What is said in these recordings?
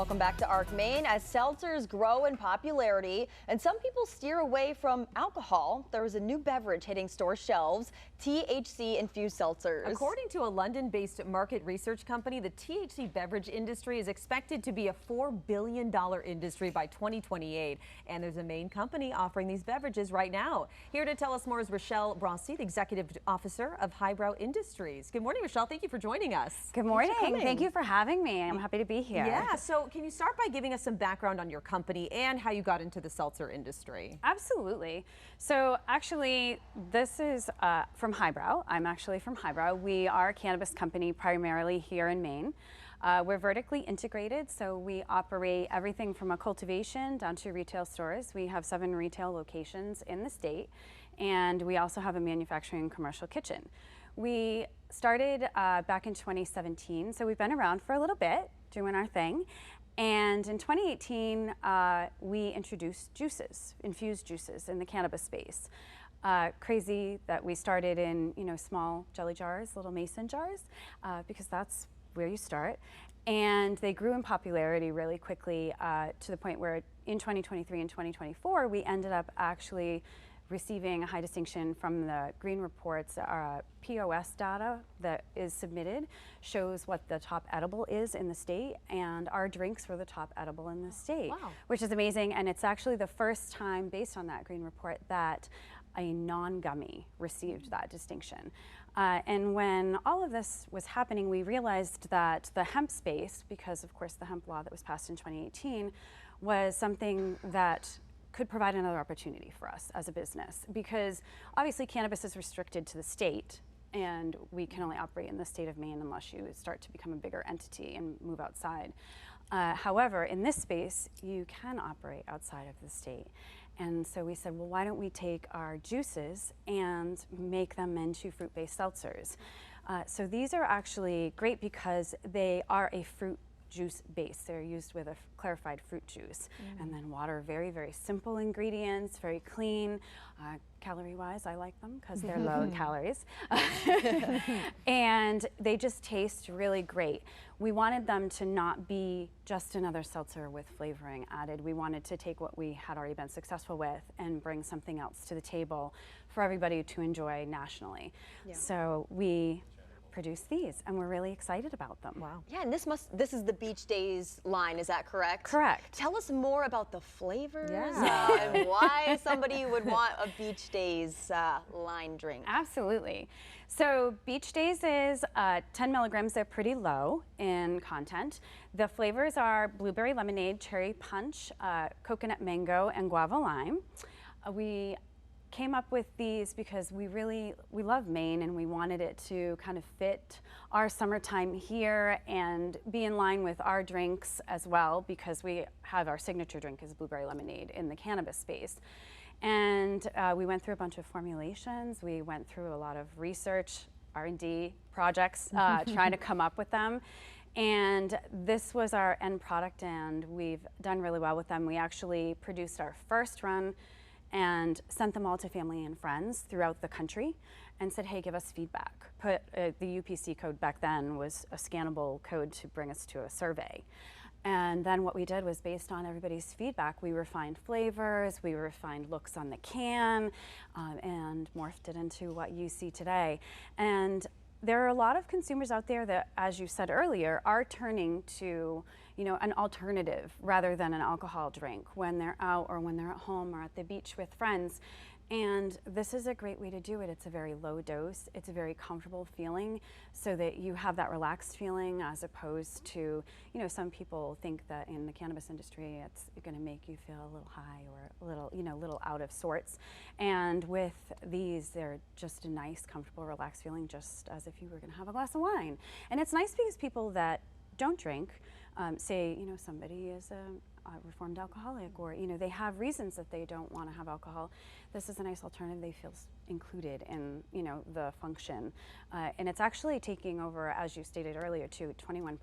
Welcome back to ARC Maine. As seltzers grow in popularity and some people steer away from alcohol, there is a new beverage hitting store shelves, THC-infused seltzers. According to a London-based market research company, the THC beverage industry is expected to be a $4 billion industry by 2028. And there's a Maine company offering these beverages right now. Here to tell us more is Rochelle Brossi, the Executive Officer of Highbrow Industries. Good morning, Rochelle. Thank you for joining us. Good morning. Thank you for having me. I'm happy to be here. Yeah, so can you start by giving us some background on your company and how you got into the seltzer industry? Absolutely. So actually, this is from Highbrow. I'm actually from Highbrow. We are a cannabis company primarily here in Maine. We're vertically integrated, so we operate everything from a cultivation down to retail stores. We have 7 retail locations in the state, and we also have a manufacturing commercial kitchen. We started back in 2017, so we've been around for a little bit doing our thing. And in 2018, we introduced juices, infused juices in the cannabis space. Crazy that we started in, small jelly jars, little mason jars, because that's where you start. And they grew in popularity really quickly to the point where in 2023 and 2024, we ended up actually receiving a high distinction from the Green Report's POS data that is submitted shows what the top edible is in the state, and our drinks were the top edible in the state, wow, which is amazing. And it's actually the first time, based on that Green Report, that a non-gummy received that distinction. And when all of this was happening, we realized that the hemp space, because of course the hemp law that was passed in 2018, was something that could provide another opportunity for us as a business, because obviously cannabis is restricted to the state, and we can only operate in the state of Maine unless you start to become a bigger entity and move outside. However, in this space, you can operate outside of the state. And so we said, well, why don't we take our juices and make them into fruit-based seltzers? So these are actually great because they are a fruit juice base. They're used with a clarified fruit juice, and then water. Very, very simple ingredients, very clean. Calorie-wise, I like them because they're low in calories. And they just taste really great. We wanted them to not be just another seltzer with flavoring added. We wanted to take what we had already been successful with and bring something else to the table for everybody to enjoy nationally. Yeah. So we produce these, and we're really excited about them. Wow. Yeah, and this is the Beach Days line, is that correct? Correct. Tell us more about the flavors Yeah. and why somebody would want a Beach Days line drink. Absolutely. So Beach Days is 10 milligrams. They're pretty low in content. The flavors are blueberry lemonade, cherry punch, coconut mango, and guava lime. We came up with these because we love Maine, and we wanted it to kind of fit our summertime here and be in line with our drinks as well, because we have our signature drink is blueberry lemonade in the cannabis space. And we went through a bunch of formulations. We went through a lot of research, R&D projects, trying to come up with them. And this was our end product, and we've done really well with them. We actually produced our first run and sent them all to family and friends throughout the country and said, hey, give us feedback. The UPC code back then was a scannable code to bring us to a survey. And then what we did was, based on everybody's feedback, we refined flavors, we refined looks on the can, and morphed it into what you see today. And there are a lot of consumers out there that, as you said earlier, are turning to an alternative rather than an alcohol drink when they're out or when they're at home or at the beach with friends. And this is a great way to do it. It's a very low dose. It's a very comfortable feeling, so that you have that relaxed feeling, as opposed to, some people think that in the cannabis industry it's going to make you feel a little high or a little out of sorts. And with these, they're just a nice, comfortable, relaxed feeling, just as if you were going to have a glass of wine. And it's nice because people that don't drink, say, somebody is a reformed alcoholic, or they have reasons that they don't want to have alcohol. This is a nice alternative. They feel included in the function, and it's actually taking over, as you stated earlier, to 21%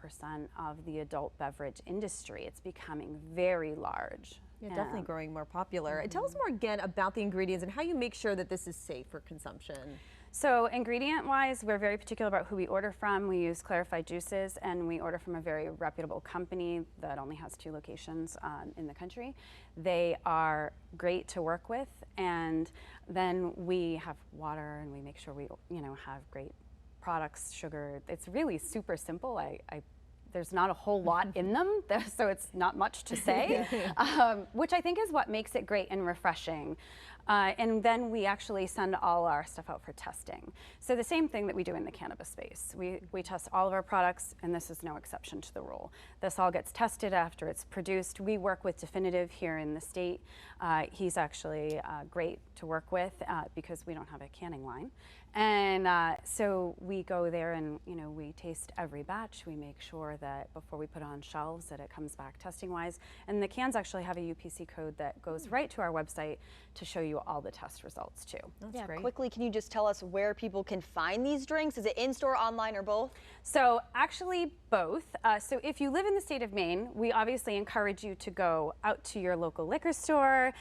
of the adult beverage industry. It's becoming very large. Yeah, definitely growing more popular. Tell us more again about the ingredients and how you make sure that this is safe for consumption. So ingredient-wise, we're very particular about who we order from. We use clarified juices, and we order from a very reputable company that only has 2 locations in the country. They are great to work with, and then we have water, and we make sure we, have great products, sugar. It's really super simple. There's not a whole lot in them, so it's not much to say, which I think is what makes it great and refreshing. And then we actually send all our stuff out for testing. So the same thing that we do in the cannabis space. We test all of our products, and this is no exception to the rule. This all gets tested after it's produced. We work with Definitive here in the state. He's actually great to work with because we don't have a canning line. And so we go there and we taste every batch. We make sure that before we put it on shelves that it comes back testing wise. And the cans actually have a UPC code that goes right to our website to show you all the test results too. That's great. Quickly, can you just tell us where people can find these drinks? Is it in-store, online, or both? So actually both. So if you live in the state of Maine, we obviously encourage you to go out to your local liquor store,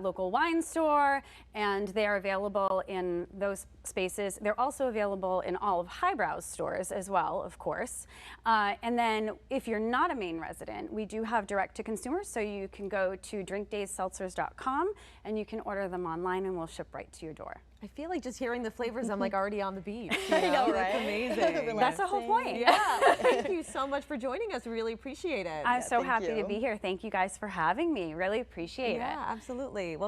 local wine store, and they are available in those spaces. They're also available in all of Highbrow's stores as well, of course. And then if you're not a Maine resident, we do have direct to consumer, so you can go to drinkdaysseltzers.com and you can order them online and we'll ship right to your door. I feel like just hearing the flavors, I'm like already on the beach. I know, right? That's amazing. That's the whole point. Yeah. Thank you so much for joining us. We really appreciate it. I'm so happy to be here. Thank you guys for having me. Really appreciate it. Yeah, absolutely. Well,